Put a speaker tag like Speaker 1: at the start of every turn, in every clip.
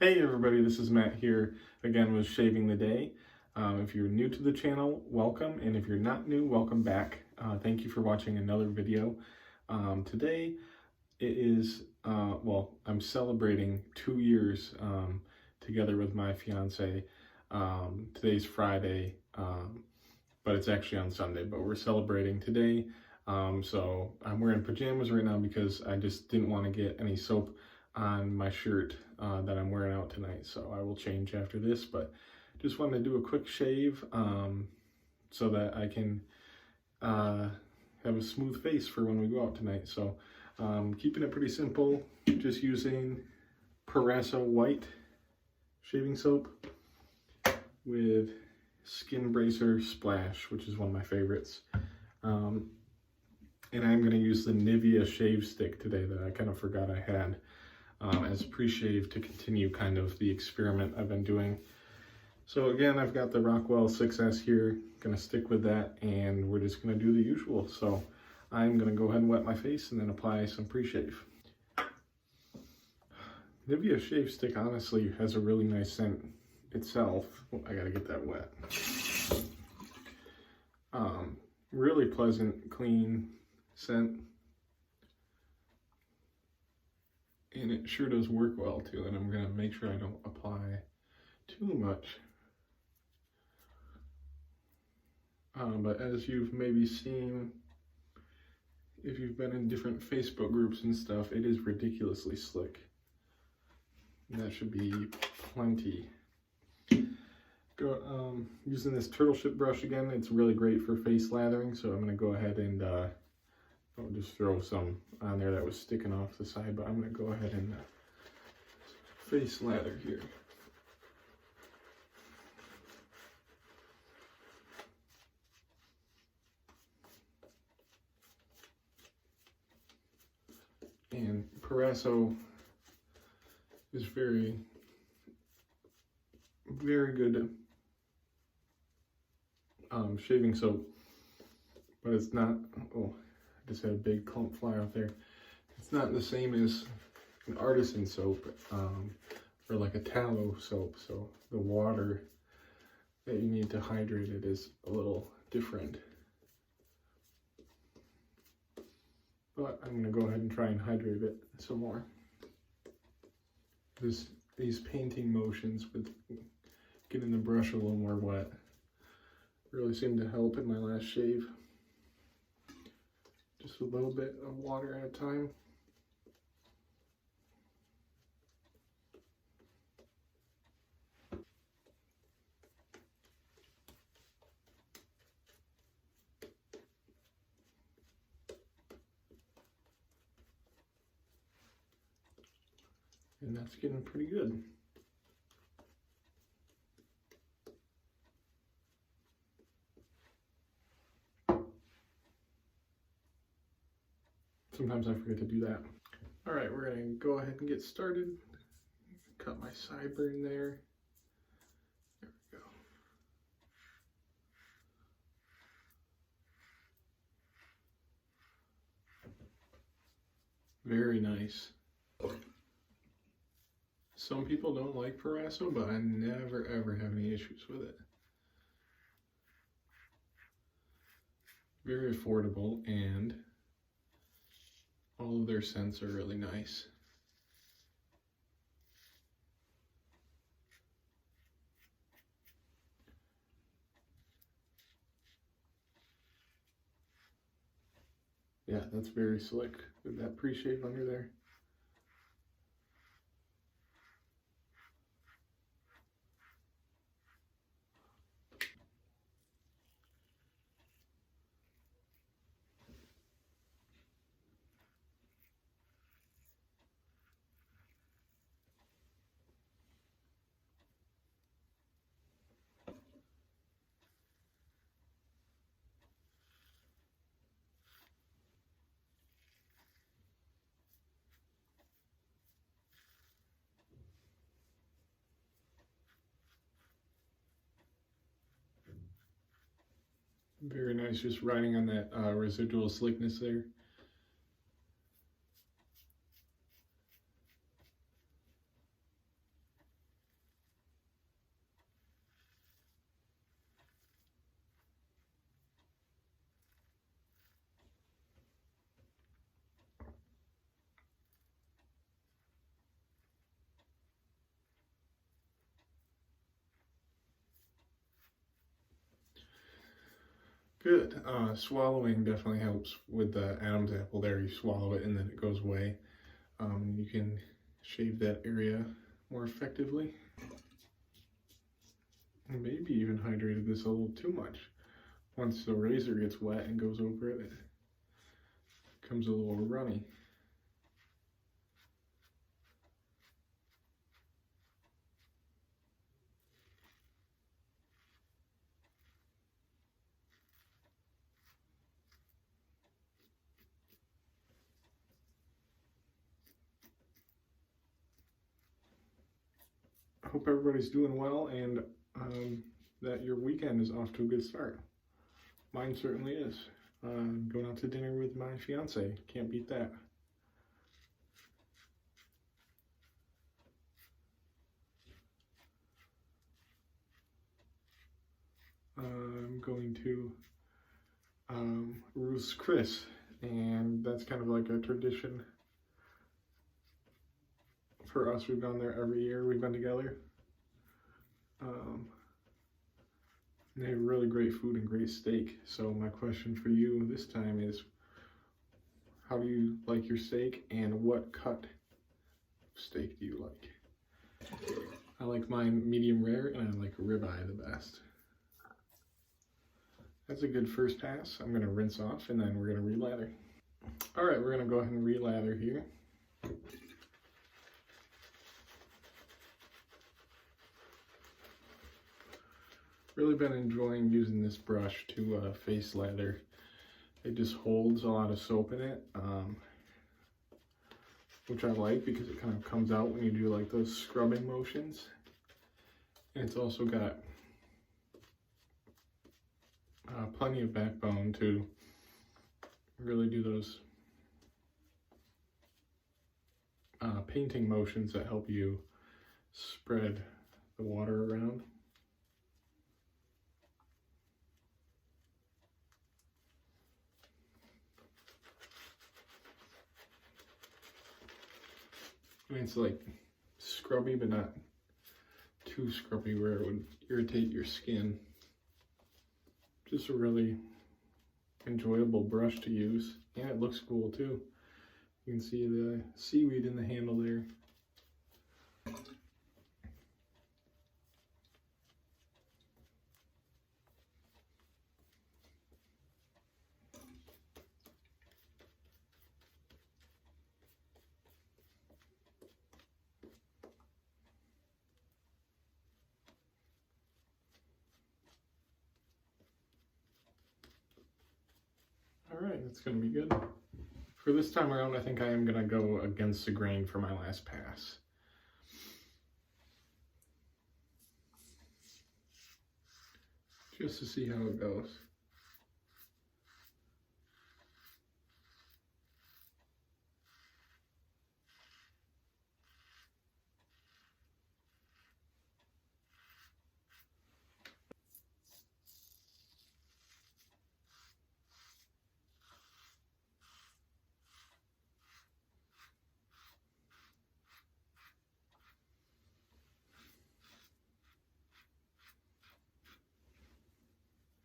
Speaker 1: Hey everybody, this is Matt here again with Shaving the Day. If you're new to the channel, welcome, and if you're not new, welcome back. Thank you for watching another video. Today it is, I'm celebrating 2 years together with my fiance. Today's Friday, but it's actually on Sunday, but we're celebrating today. So I'm wearing pajamas right now because I just didn't want to get any soap on my shirt that I'm wearing out tonight, so I will change after this, but just wanted to do a quick shave so that I can have a smooth face for when we go out tonight. So keeping it pretty simple, just using Proraso white shaving soap with Skin Bracer Splash, which is one of my favorites. And I'm going to use the Nivea Shave Stick today that I kind of forgot I had as Preshave to continue kind of the experiment I've been doing. So again, I've got the Rockwell 6S here, going to stick with that, and we're just going to do the usual. So I'm going to go ahead and wet my face and then apply some Preshave. Nivea Shave Stick honestly has a really nice scent itself. Oh, I got to get that wet. Really pleasant, clean scent. And it sure does work well too, and I'm gonna make sure I don't apply too much. But as you've maybe seen, if you've been in different Facebook groups and stuff, it is ridiculously slick. And that should be plenty. Using this turtle ship brush again, it's really great for face lathering, so I'm gonna go ahead and I'll just throw some on there that was sticking off the side, but I'm going to go ahead and face lather here. And Proraso is very, very good shaving soap, but it's not, oh, I just had a big clump fly out there. It's not the same as an artisan soap or like a tallow soap, so the water that you need to hydrate it is a little different. But I'm going to go ahead and try and hydrate it some more. These painting motions with getting the brush a little more wet really seemed to help in my last shave. Just a little bit of water at a time. And that's getting pretty good. Sometimes I forget to do that. All right, we're gonna go ahead and get started. Cut my sideburn there. There we go. Very nice. Some people don't like Proraso, but I never ever have any issues with it. Very affordable, and all of their scents are really nice. Yeah, that's very slick with that pre-shave under there. Very nice, just riding on that residual slickness there. Good. Swallowing definitely helps with the Adam's apple there. You swallow it and then it goes away. You can shave that area more effectively. And maybe even hydrated this a little too much. Once the razor gets wet and goes over it, it becomes a little runny. I hope everybody's doing well and that your weekend is off to a good start. Mine certainly is. Going out to dinner with my fiance. Can't beat that. I'm going to Ruth's Chris, and that's kind of like a tradition for us. We've gone there every year. We've been together. They have really great food and great steak. So my question for you this time is, how do you like your steak, and what cut steak do you like? I like mine medium rare, and I like ribeye the best. That's a good first pass. I'm gonna rinse off and then we're gonna relather. All right, we're gonna go ahead and relather here. Really been enjoying using this brush to face lather. It just holds a lot of soap in it, which I like because it kind of comes out when you do like those scrubbing motions. And it's also got plenty of backbone to really do those painting motions that help you spread the water around. I mean, it's like scrubby, but not too scrubby where it would irritate your skin. Just a really enjoyable brush to use, and it looks cool too. You can see the seaweed in the handle there. All right, that's gonna be good. For this time around, I think I am gonna go against the grain for my last pass. Just to see how it goes.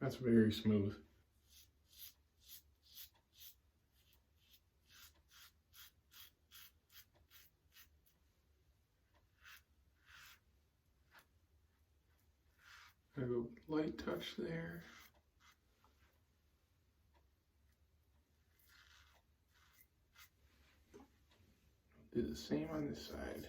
Speaker 1: That's very smooth. I go light touch there. Do the same on this side.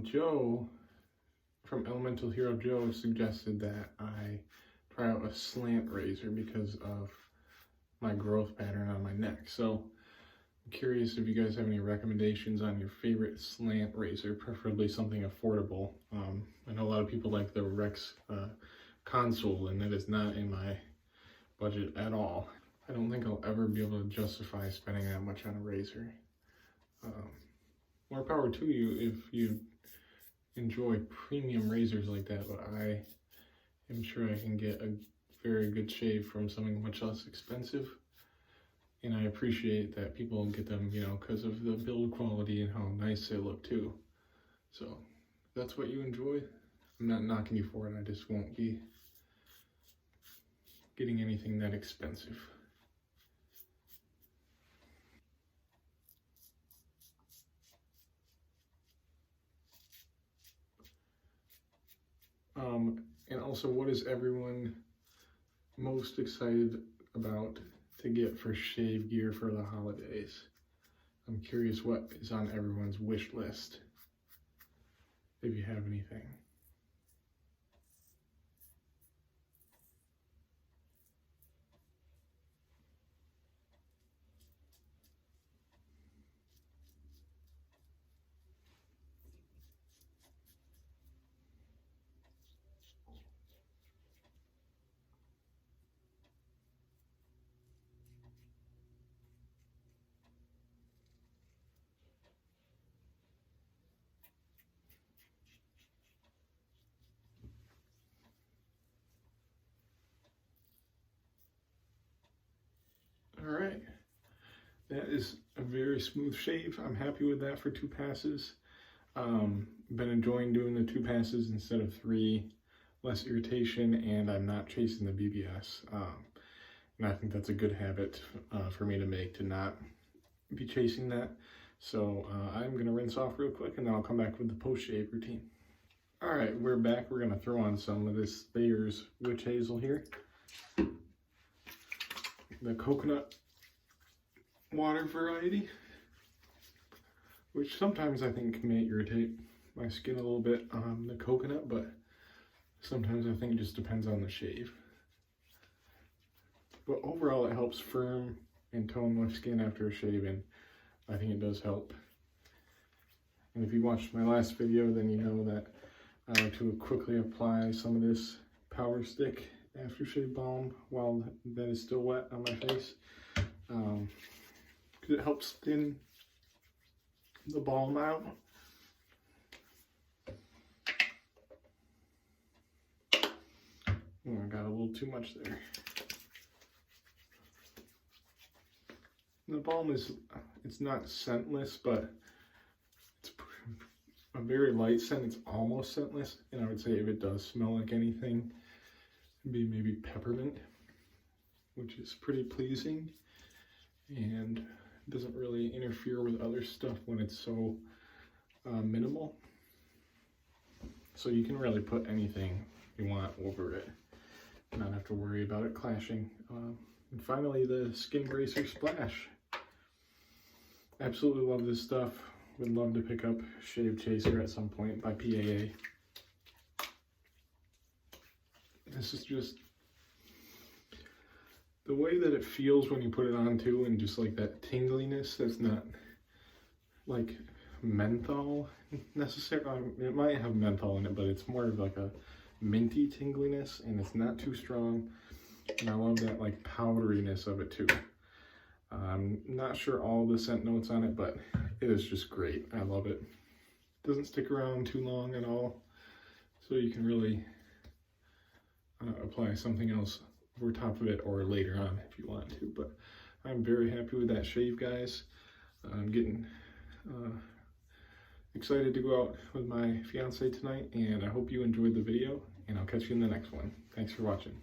Speaker 1: Joe from Elemental Hero Joe suggested that I try out a slant razor because of my growth pattern on my neck. So I'm curious if you guys have any recommendations on your favorite slant razor, preferably something affordable. I know a lot of people like the Rex console, and that is not in my budget at all. I don't think I'll ever be able to justify spending that much on a razor. More power to you if you enjoy premium razors like that, but I am sure I can get a very good shave from something much less expensive. And I appreciate that people get them, you know, because of the build quality and how nice they look too. So if that's what you enjoy, I'm not knocking you for it. I just won't be getting anything that expensive. And also, what is everyone most excited about to get for shave gear for the holidays? I'm curious what is on everyone's wish list, if you have anything. All right, that is a very smooth shave. I'm happy with that for 2 passes. Been enjoying doing the 2 passes instead of 3, less irritation, and I'm not chasing the BBS. And I think that's a good habit for me to make, to not be chasing that. So I'm gonna rinse off real quick and then I'll come back with the post-shave routine. All right, we're back. We're gonna throw on some of this Thayer's Witch Hazel here. The coconut water variety, which sometimes I think may irritate my skin a little bit on the coconut, but sometimes I think it just depends on the shave. But overall it helps firm and tone my skin after a shave, and I think it does help. And if you watched my last video, then you know that I like to quickly apply some of this Power Stick aftershave balm while that is still wet on my face, because it helps thin the balm out. Oh, I got a little too much there. The balm is, it's not scentless, but it's a very light scent. It's almost scentless, and I would say if it does smell like anything, it'd be maybe peppermint, which is pretty pleasing and doesn't really interfere with other stuff when it's so minimal. So you can really put anything you want over it, not have to worry about it clashing. And finally, the Skin Bracer Splash. Absolutely love this stuff. Would love to pick up Shave Chaser at some point by PAA. This is just the way that it feels when you put it on too, and just like that tingliness that's not like menthol necessarily. It might have menthol in it, but it's more of like a minty tingliness, and it's not too strong. And I love that like powderiness of it too. I'm not sure all the scent notes on it, but it is just great. I love it. Doesn't stick around too long at all, so you can really apply something else over top of it or later on if you want to. But I'm very happy with that shave, guys. I'm getting excited to go out with my fiance tonight, and I hope you enjoyed the video, and I'll catch you in the next one. Thanks for watching.